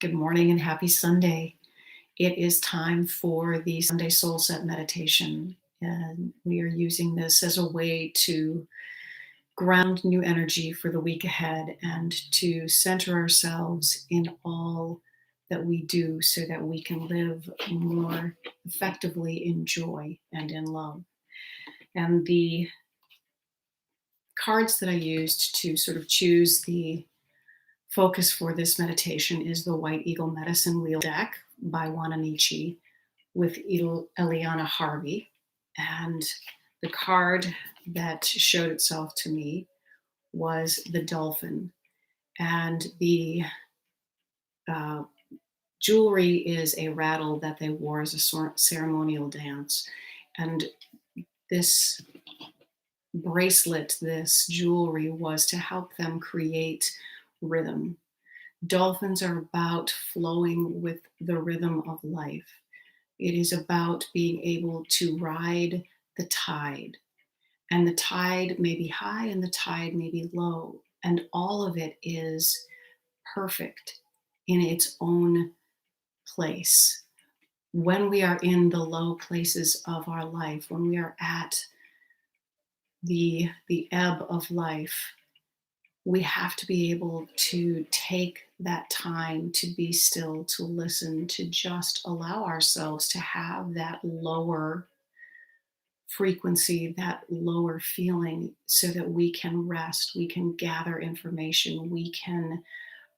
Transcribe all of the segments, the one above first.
Good morning and happy Sunday. It is time for the Sunday Soul Set meditation, and we are using this as a way to ground new energy for the week ahead and to center ourselves in all that we do so that we can live more effectively in joy and in love. And the cards that I used to sort of choose the focus for this meditation is the White Eagle Medicine Wheel deck by Wananichi with Eliana Harvey. And the card that showed itself to me was the Dolphin. And the uh, jewelry is a rattle that they wore as a ceremonial dance. And this bracelet, this jewelry, was to help them create rhythm. Dolphins are about flowing with the rhythm of life. It is about being able to ride the tide. And the tide may be high and the tide may be low. And all of it is perfect in its own place. When we are in the low places of our life, when we are at the ebb of life, we have to be able to take that time to be still, to listen, to just allow ourselves to have that lower frequency, that lower feeling, so that we can rest, we can gather information, we can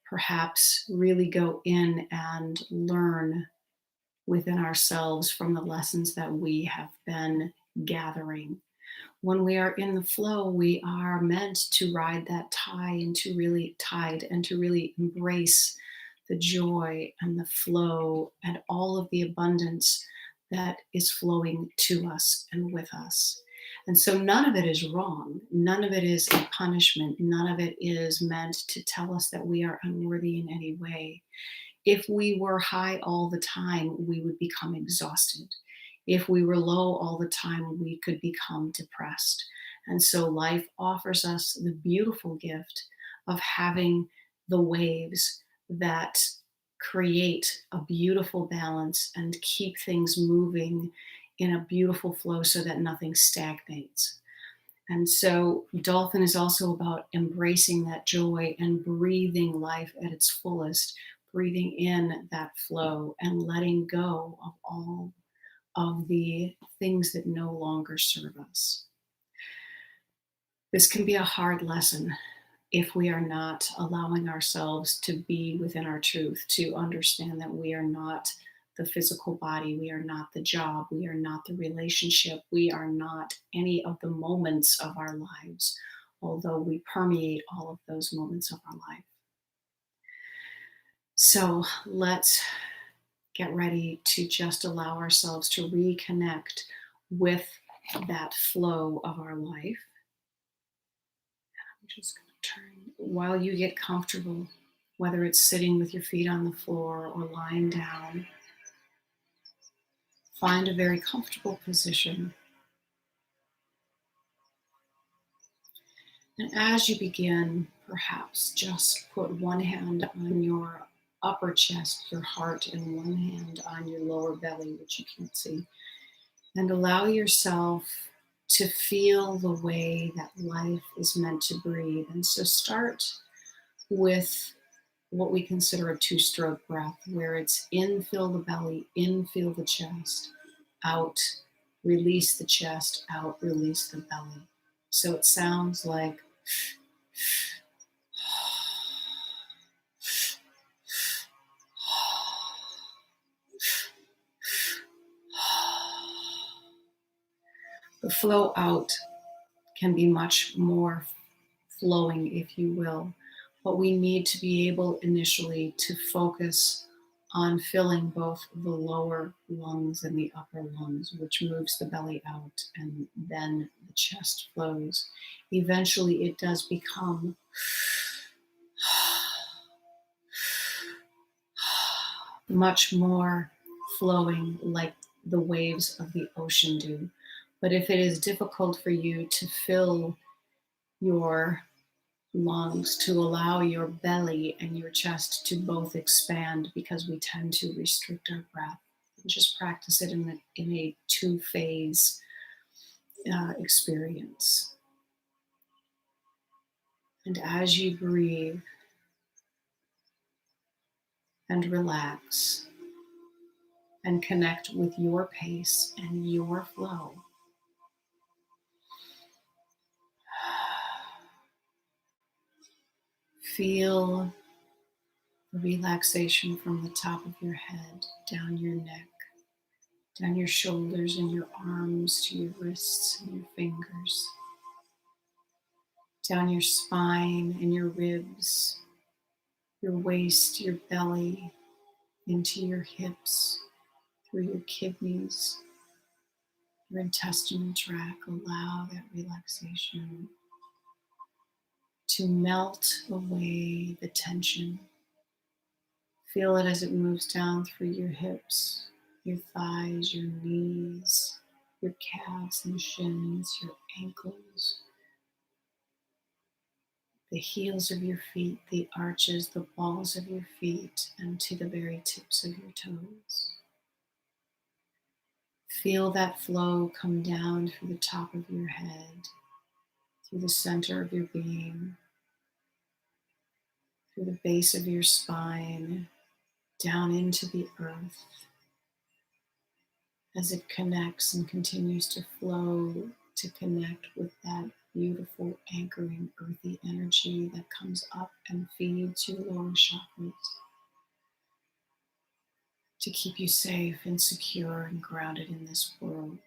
perhaps really go in and learn within ourselves from the lessons that we have been gathering. When we are in the flow, we are meant to ride that tide and to really embrace the joy and the flow and all of the abundance that is flowing to us and with us. And so none of it is wrong. None of it is a punishment. None of it is meant to tell us that we are unworthy in any way. If we were high all the time, we would become exhausted. If we were low all the time, we could become depressed. And so life offers us the beautiful gift of having the waves that create a beautiful balance and keep things moving in a beautiful flow so that nothing stagnates. And so Dolphin is also about embracing that joy and breathing life at its fullest, breathing in that flow and letting go of all of the things that no longer serve us. This can be a hard lesson if we are not allowing ourselves to be within our truth, to understand that we are not the physical body, we are not the job, we are not the relationship, we are not any of the moments of our lives, although we permeate all of those moments of our life. So let's get ready to just allow ourselves to reconnect with that flow of our life. I'm just going to turn while you get comfortable, whether it's sitting with your feet on the floor or lying down. Find a very comfortable position. And as you begin, perhaps just put one hand on your upper chest, your heart, and one hand on your lower belly, which you can't see. And allow yourself to feel the way that life is meant to breathe. And so start with what we consider a two-stroke breath, where it's in, fill the belly, in, feel the chest, out, release the chest, out, release the belly. So it sounds like the flow out can be much more flowing, if you will, but we need to be able initially to focus on filling both the lower lungs and the upper lungs, which moves the belly out, and then the chest flows. Eventually, it does become much more flowing like the waves of the ocean do. But if it is difficult for you to fill your lungs, to allow your belly and your chest to both expand, because we tend to restrict our breath. Just practice it in a two-phase experience. And as you breathe and relax and connect with your pace and your flow, feel the relaxation from the top of your head, down your neck, down your shoulders and your arms to your wrists and your fingers, down your spine and your ribs, your waist, your belly, into your hips, through your kidneys, your intestinal tract. Allow that relaxation to melt away the tension. Feel it as it moves down through your hips, your thighs, your knees, your calves and shins, your ankles, the heels of your feet, the arches, the balls of your feet, and to the very tips of your toes. Feel that flow come down through the top of your head, through the center of your being, through the base of your spine, down into the earth, as it connects and continues to flow to connect with that beautiful anchoring earthy energy that comes up and feeds your lower chakras to keep you safe and secure and grounded in this world.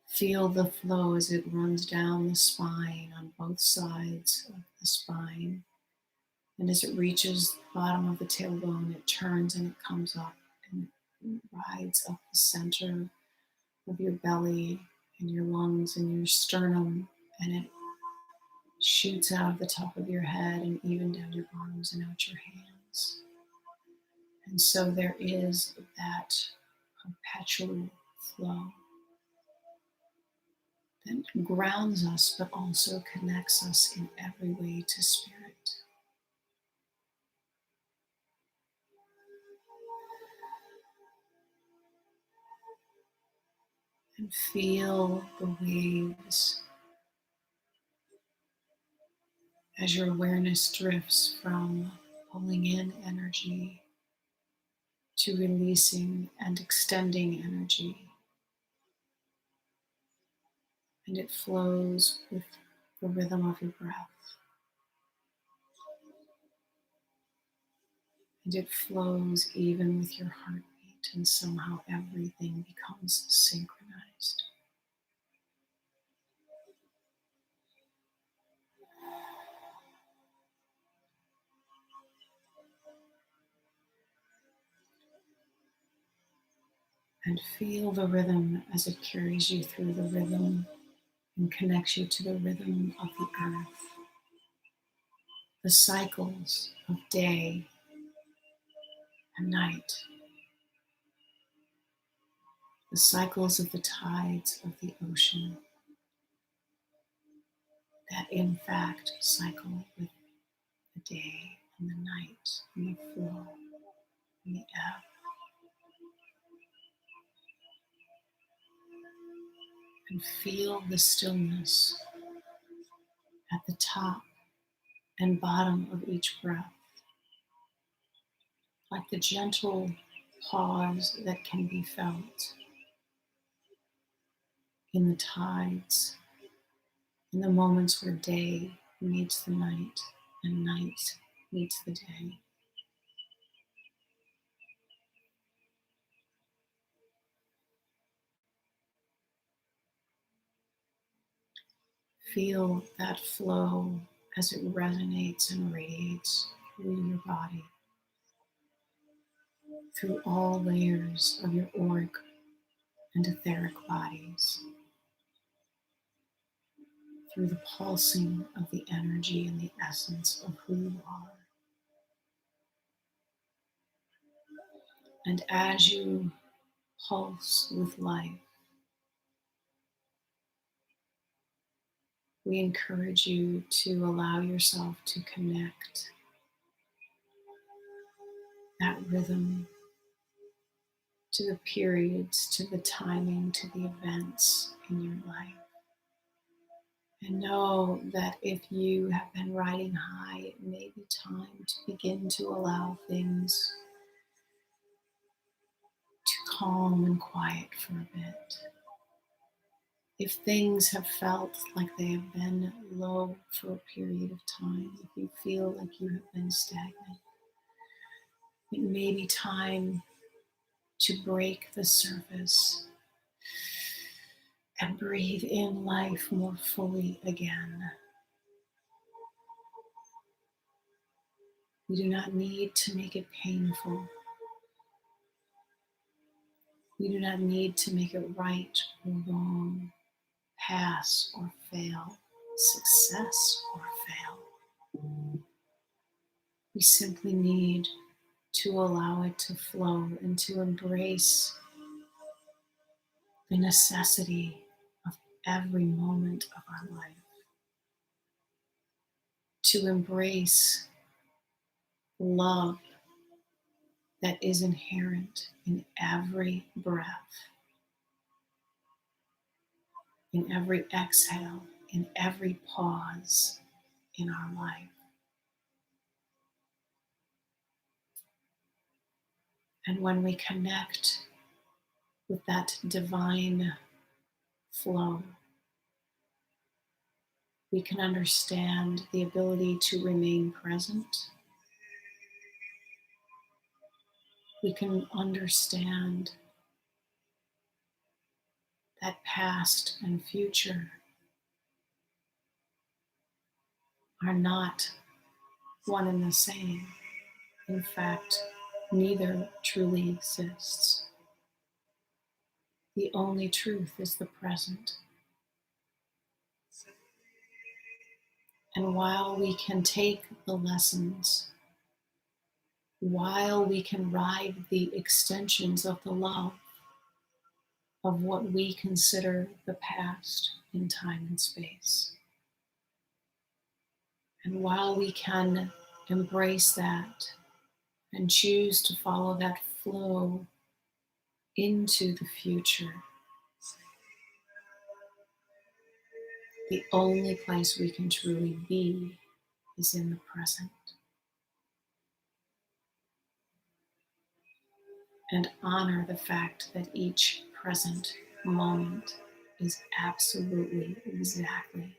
Feel the flow as it runs down the spine on both sides of the spine. And as it reaches the bottom of the tailbone, it turns and it comes up and it rides up the center of your belly and your lungs and your sternum, and it shoots out of the top of your head and even down your arms and out your hands. And so there is that perpetual flow that grounds us but also connects us in every way to spirit. And feel the waves as your awareness drifts from pulling in energy to releasing and extending energy. And it flows with the rhythm of your breath. And it flows even with your heartbeat, and somehow everything becomes synchronized. And feel the rhythm as it carries you through the rhythm and connects you to the rhythm of the earth. The cycles of day and night. The cycles of the tides of the ocean that in fact cycle with the day and the night and the flow and the ebb. And feel the stillness at the top and bottom of each breath, like the gentle pause that can be felt in the tides, in the moments where day meets the night and night meets the day. Feel that flow as it resonates and radiates through your body, through all layers of your auric and etheric bodies, through the pulsing of the energy and the essence of who you are. And as you pulse with life, we encourage you to allow yourself to connect that rhythm to the periods, to the timing, to the events in your life. And know that if you have been riding high, it may be time to begin to allow things to calm and quiet for a bit. If things have felt like they have been low for a period of time, if you feel like you have been stagnant, it may be time to break the surface and breathe in life more fully again. We do not need to make it painful. We do not need to make it right or wrong, pass or fail, success or fail. We simply need to allow it to flow and to embrace the necessity of every moment of our life. To embrace love that is inherent in every breath, in every exhale, in every pause in our life. And when we connect with that divine flow, we can understand the ability to remain present. We can understand that past and future are not one and the same. In fact, neither truly exists. The only truth is the present. And while we can take the lessons, while we can ride the extensions of the love of what we consider the past in time and space, and while we can embrace that and choose to follow that flow into the future, the only place we can truly be is in the present. And honor the fact that each present moment is absolutely exactly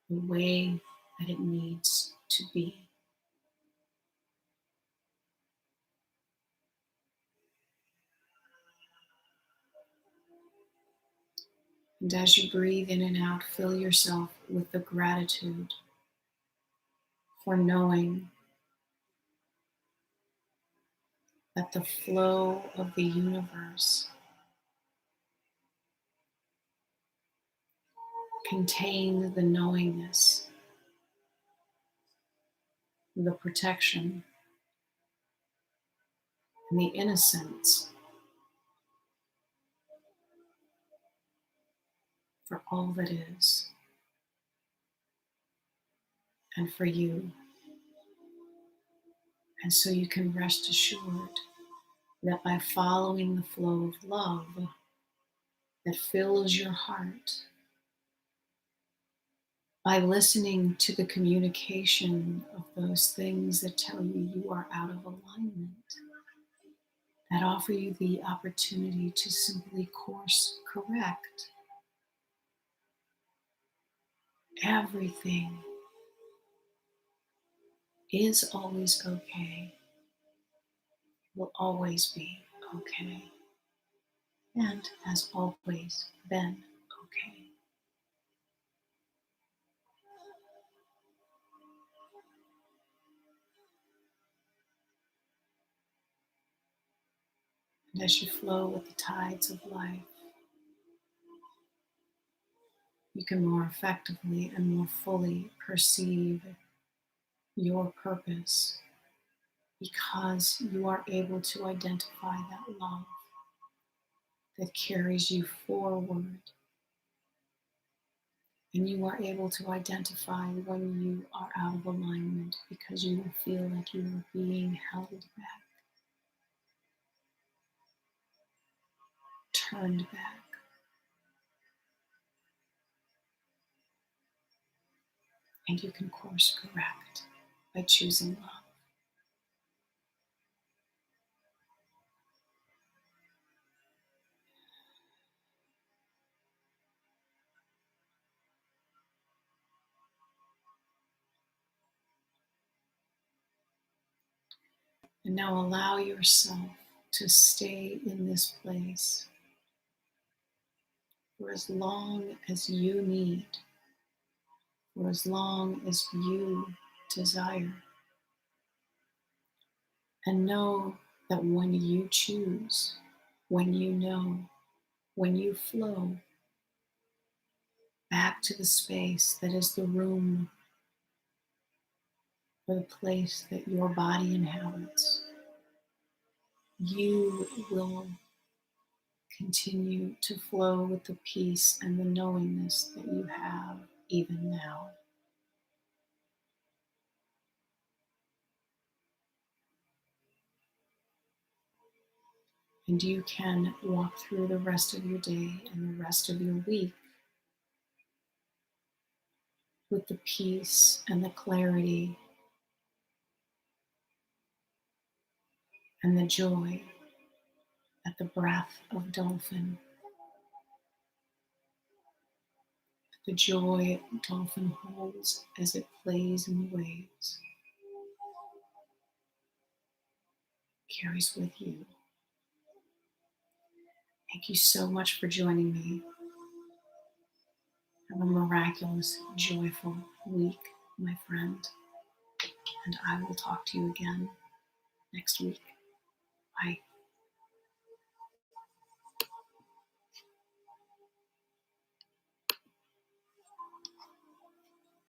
the way that it needs to be. And as you breathe in and out, fill yourself with the gratitude for knowing that the flow of the universe contains the knowingness, the protection, and the innocence for all that is, and for you. And so you can rest assured that by following the flow of love that fills your heart, by listening to the communication of those things that tell you you are out of alignment, that offer you the opportunity to simply course correct, everything is always okay, will always be okay, and has always been okay. And as you flow with the tides of life, you can more effectively and more fully perceive your purpose because you are able to identify that love that carries you forward And you are able to identify when you are out of alignment because you will feel like you are being held back, turned back. And you can course correct by choosing love. And now allow yourself to stay in this place for as long as you need, for as long as you desire. And know that when you choose, when you know, when you flow back to the space that is the room or the place that your body inhabits, you will continue to flow with the peace and the knowingness that you have even now. And you can walk through the rest of your day and the rest of your week with the peace and the clarity and the joy that the breath of Dolphin, the joy Dolphin holds as it plays in the waves, carries with you. Thank you so much for joining me. Have a miraculous, joyful week, my friend. And I will talk to you again next week. Bye.